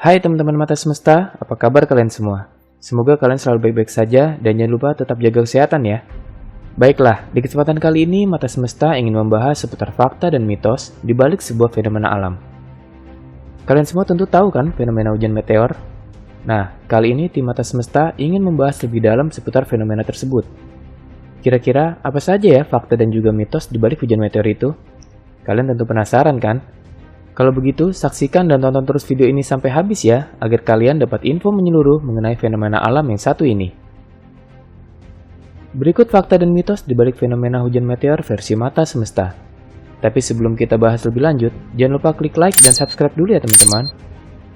Hai teman-teman mata semesta, apa kabar kalian semua? Semoga kalian selalu baik-baik saja dan jangan lupa tetap jaga kesehatan ya. Baiklah, di kesempatan kali ini mata semesta ingin membahas seputar fakta dan mitos di balik sebuah fenomena alam. Kalian semua tentu tahu kan fenomena hujan meteor? Nah, kali ini tim mata semesta ingin membahas lebih dalam seputar fenomena tersebut. Kira-kira apa saja ya fakta dan juga mitos di balik hujan meteor itu? Kalian tentu penasaran kan? Kalau begitu, saksikan dan tonton terus video ini sampai habis ya, agar kalian dapat info menyeluruh mengenai fenomena alam yang satu ini. Berikut fakta dan mitos di balik fenomena hujan meteor versi mata semesta. Tapi sebelum kita bahas lebih lanjut, jangan lupa klik like dan subscribe dulu ya teman-teman.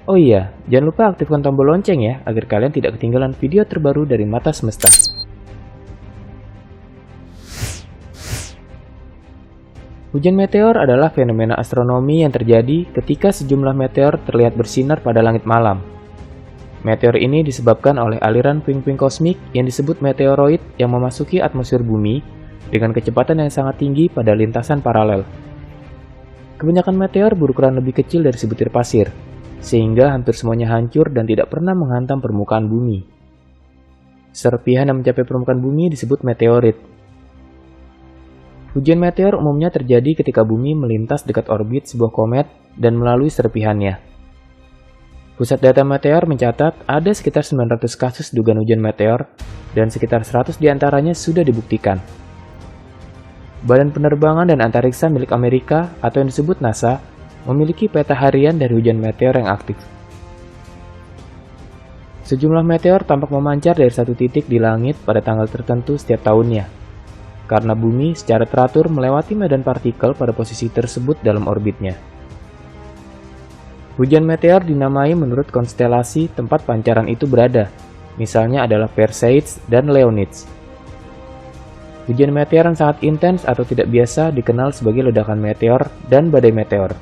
Oh iya, jangan lupa aktifkan tombol lonceng ya, agar kalian tidak ketinggalan video terbaru dari mata semesta. Hujan meteor adalah fenomena astronomi yang terjadi ketika sejumlah meteor terlihat bersinar pada langit malam. Meteor ini disebabkan oleh aliran puing-puing kosmik yang disebut meteoroid yang memasuki atmosfer bumi dengan kecepatan yang sangat tinggi pada lintasan paralel. Kebanyakan meteor berukuran lebih kecil dari sebutir pasir, sehingga hampir semuanya hancur dan tidak pernah menghantam permukaan bumi. Serpihan yang mencapai permukaan bumi disebut meteorit. Hujan meteor umumnya terjadi ketika bumi melintas dekat orbit sebuah komet dan melalui serpihannya. Pusat data meteor mencatat ada sekitar 900 kasus dugaan hujan meteor dan sekitar 100 diantaranya sudah dibuktikan. Badan Penerbangan dan Antariksa milik Amerika atau yang disebut NASA memiliki peta harian dari hujan meteor yang aktif. Sejumlah meteor tampak memancar dari satu titik di langit pada tanggal tertentu setiap tahunnya, karena bumi secara teratur melewati medan partikel pada posisi tersebut dalam orbitnya. Hujan meteor dinamai menurut konstelasi tempat pancaran itu berada, misalnya adalah Perseids dan Leonids. Hujan meteor yang sangat intens atau tidak biasa dikenal sebagai ledakan meteor dan badai meteor,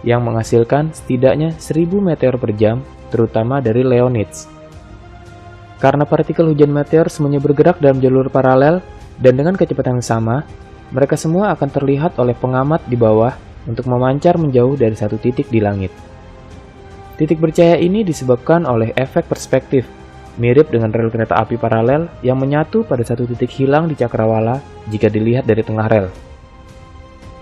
yang menghasilkan setidaknya 1000 meteor per jam, terutama dari Leonids. Karena partikel hujan meteor semuanya bergerak dalam jalur paralel, dan dengan kecepatan yang sama, mereka semua akan terlihat oleh pengamat di bawah untuk memancar menjauh dari satu titik di langit. Titik bercahaya ini disebabkan oleh efek perspektif, mirip dengan rel kereta api paralel yang menyatu pada satu titik hilang di cakrawala jika dilihat dari tengah rel.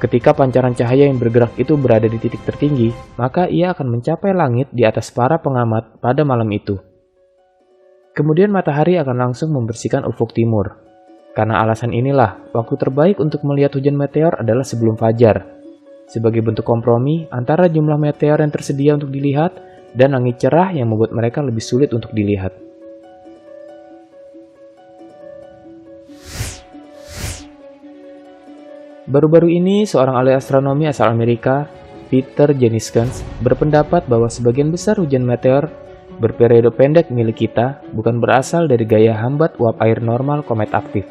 Ketika pancaran cahaya yang bergerak itu berada di titik tertinggi, maka ia akan mencapai langit di atas para pengamat pada malam itu. Kemudian matahari akan langsung membersihkan ufuk timur. Karena alasan inilah, waktu terbaik untuk melihat hujan meteor adalah sebelum fajar, sebagai bentuk kompromi antara jumlah meteor yang tersedia untuk dilihat dan langit cerah yang membuat mereka lebih sulit untuk dilihat. Baru-baru ini, seorang ahli astronomi asal Amerika, Peter Jeniskens, berpendapat bahwa sebagian besar hujan meteor berperiode pendek milik kita bukan berasal dari gaya hambat uap air normal komet aktif,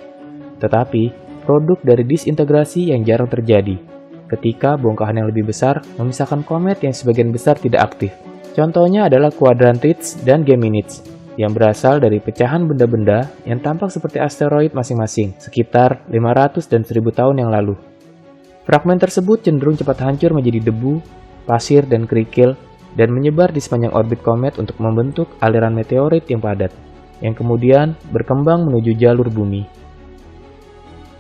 tetapi produk dari disintegrasi yang jarang terjadi ketika bongkahan yang lebih besar memisahkan komet yang sebagian besar tidak aktif. Contohnya adalah Quadrantids dan Geminids yang berasal dari pecahan benda-benda yang tampak seperti asteroid masing-masing sekitar 500 dan 1000 tahun yang lalu. Fragmen tersebut cenderung cepat hancur menjadi debu, pasir, dan kerikil dan menyebar di sepanjang orbit komet untuk membentuk aliran meteorit yang padat, yang kemudian berkembang menuju jalur bumi.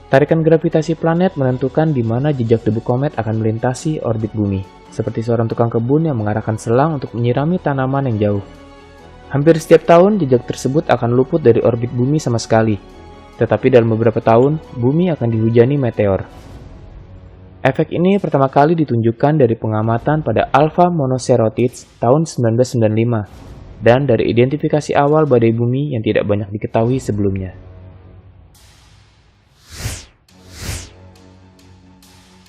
Tarikan gravitasi planet menentukan di mana jejak debu komet akan melintasi orbit bumi, seperti seorang tukang kebun yang mengarahkan selang untuk menyirami tanaman yang jauh. Hampir setiap tahun, jejak tersebut akan luput dari orbit bumi sama sekali, tetapi dalam beberapa tahun, bumi akan dihujani meteor. Efek ini pertama kali ditunjukkan dari pengamatan pada Alpha Monocerotids tahun 1995, dan dari identifikasi awal badai bumi yang tidak banyak diketahui sebelumnya.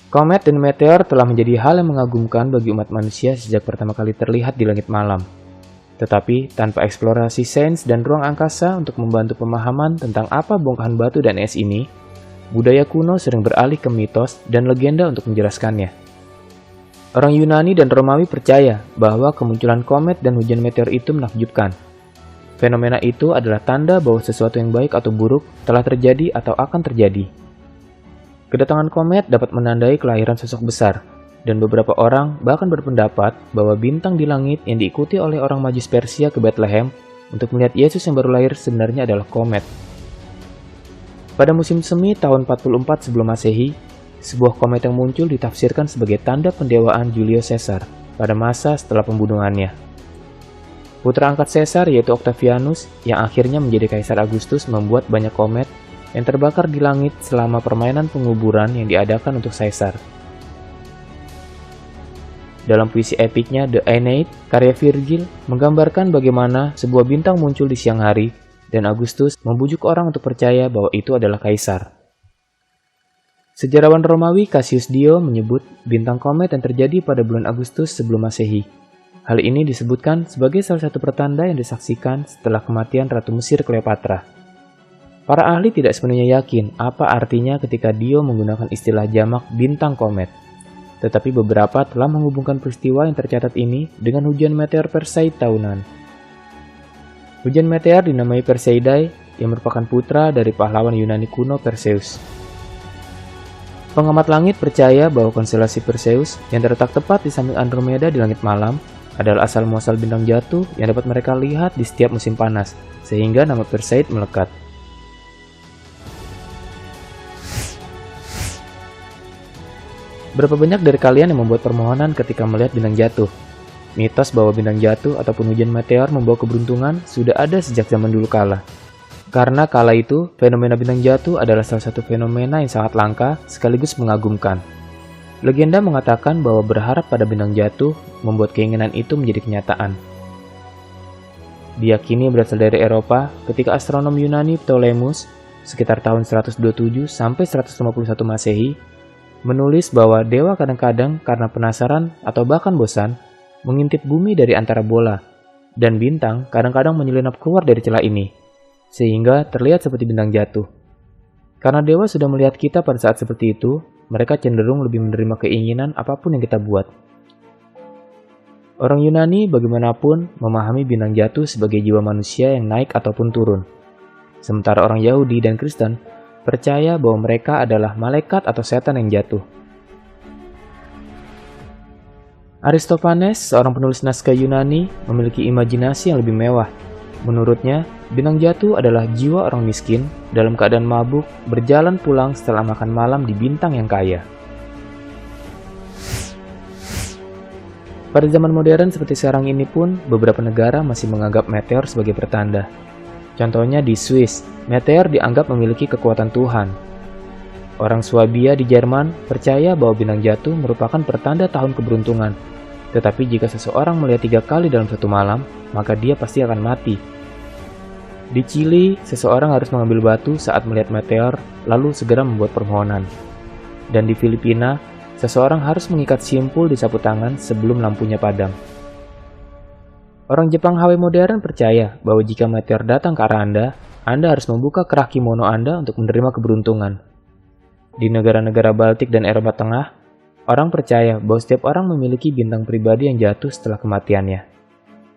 Komet dan meteor telah menjadi hal yang mengagumkan bagi umat manusia sejak pertama kali terlihat di langit malam. Tetapi, tanpa eksplorasi sains dan ruang angkasa untuk membantu pemahaman tentang apa bongkahan batu dan es ini, budaya kuno sering beralih ke mitos dan legenda untuk menjelaskannya. Orang Yunani dan Romawi percaya bahwa kemunculan komet dan hujan meteor itu menakjubkan. Fenomena itu adalah tanda bahwa sesuatu yang baik atau buruk telah terjadi atau akan terjadi. Kedatangan komet dapat menandai kelahiran sosok besar, Dan beberapa orang bahkan berpendapat bahwa bintang di langit yang diikuti oleh orang Majus Persia ke Bethlehem untuk melihat Yesus yang baru lahir sebenarnya adalah komet. Pada musim semi tahun 44 sebelum Masehi, sebuah komet yang muncul ditafsirkan sebagai tanda pendewaan Julius Caesar pada masa setelah pembunuhannya. Putra angkat Caesar yaitu Octavianus yang akhirnya menjadi Kaisar Agustus membuat banyak komet yang terbakar di langit selama permainan penguburan yang diadakan untuk Caesar. Dalam puisi epiknya The Aeneid, karya Virgil menggambarkan bagaimana sebuah bintang muncul di siang hari dan Agustus membujuk orang untuk percaya bahwa itu adalah kaisar. Sejarawan Romawi Cassius Dio menyebut bintang komet yang terjadi pada bulan Agustus sebelum Masehi. Hal ini disebutkan sebagai salah satu pertanda yang disaksikan setelah kematian Ratu Mesir Cleopatra. Para ahli tidak sepenuhnya yakin apa artinya ketika Dio menggunakan istilah jamak bintang komet. Tetapi beberapa telah menghubungkan peristiwa yang tercatat ini dengan hujan meteor Perseid tahunan. Hujan meteor dinamai Perseidae yang merupakan putra dari pahlawan Yunani kuno Perseus. Pengamat langit percaya bahwa konstelasi Perseus yang terletak tepat di samping Andromeda di langit malam adalah asal-muasal bintang jatuh yang dapat mereka lihat di setiap musim panas, sehingga nama Perseid melekat. Berapa banyak dari kalian yang membuat permohonan ketika melihat bintang jatuh? Mitos bahwa bintang jatuh ataupun hujan meteor membawa keberuntungan sudah ada sejak zaman dulu kala. Karena kala itu, fenomena bintang jatuh adalah salah satu fenomena yang sangat langka sekaligus mengagumkan. Legenda mengatakan bahwa berharap pada bintang jatuh membuat keinginan itu menjadi kenyataan. Diyakini berasal dari Eropa ketika astronom Yunani Ptolemus sekitar tahun 127 sampai 151 Masehi menulis bahwa dewa kadang-kadang karena penasaran atau bahkan bosan mengintip bumi dari antara bola, dan bintang kadang-kadang menyelinap keluar dari celah ini, sehingga terlihat seperti bintang jatuh. Karena dewa sudah melihat kita pada saat seperti itu, mereka cenderung lebih menerima keinginan apapun yang kita buat. Orang Yunani bagaimanapun memahami bintang jatuh sebagai jiwa manusia yang naik ataupun turun. Sementara orang Yahudi dan Kristen percaya bahwa mereka adalah malaikat atau setan yang jatuh. Aristophanes, seorang penulis naskah Yunani, memiliki imajinasi yang lebih mewah. Menurutnya, bintang jatuh adalah jiwa orang miskin dalam keadaan mabuk berjalan pulang setelah makan malam di bintang yang kaya. Pada zaman modern seperti sekarang ini pun, beberapa negara masih menganggap meteor sebagai pertanda. Contohnya di Swiss, meteor dianggap memiliki kekuatan Tuhan. Orang Swabia di Jerman percaya bahwa bintang jatuh merupakan pertanda tahun keberuntungan. Tetapi jika seseorang melihat 3 kali dalam satu malam, maka dia pasti akan mati. Di Chili, seseorang harus mengambil batu saat melihat meteor, lalu segera membuat permohonan. Dan di Filipina, seseorang harus mengikat simpul di sapu tangan sebelum lampunya padam. Orang Jepang HW modern percaya bahwa jika meteor datang ke arah Anda harus membuka kerak kimono Anda untuk menerima keberuntungan. Di negara-negara Baltik dan Eropa Tengah, orang percaya bahwa setiap orang memiliki bintang pribadi yang jatuh setelah kematiannya.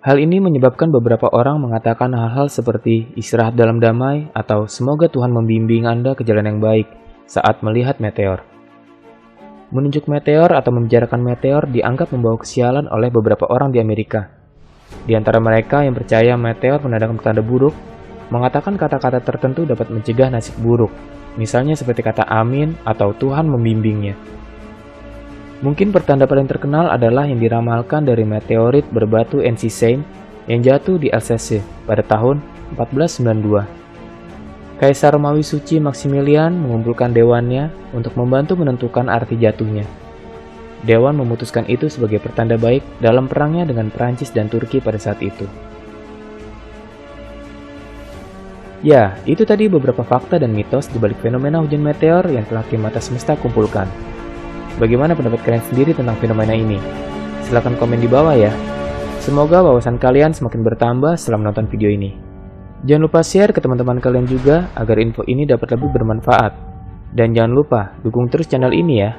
Hal ini menyebabkan beberapa orang mengatakan hal-hal seperti istirahat dalam damai atau semoga Tuhan membimbing Anda ke jalan yang baik saat melihat meteor. Menunjuk meteor atau membicarakan meteor dianggap membawa kesialan oleh beberapa orang di Amerika. Di antara mereka yang percaya meteor menandakan pertanda buruk, mengatakan kata-kata tertentu dapat mencegah nasib buruk, misalnya seperti kata amin atau Tuhan membimbingnya. Mungkin pertanda paling terkenal adalah yang diramalkan dari meteorit berbatu NC Seine yang jatuh di Alsace pada tahun 1492. Kaisar Romawi Suci Maximilian mengumpulkan dewannya untuk membantu menentukan arti jatuhnya. Dewan memutuskan itu sebagai pertanda baik dalam perangnya dengan Prancis dan Turki pada saat itu. Ya, itu tadi beberapa fakta dan mitos di balik fenomena hujan meteor yang telah tim Mata Semesta kumpulkan. Bagaimana pendapat kalian sendiri tentang fenomena ini? Silahkan komen di bawah ya. Semoga wawasan kalian semakin bertambah setelah menonton video ini. Jangan lupa share ke teman-teman kalian juga agar info ini dapat lebih bermanfaat. Dan jangan lupa dukung terus channel ini ya.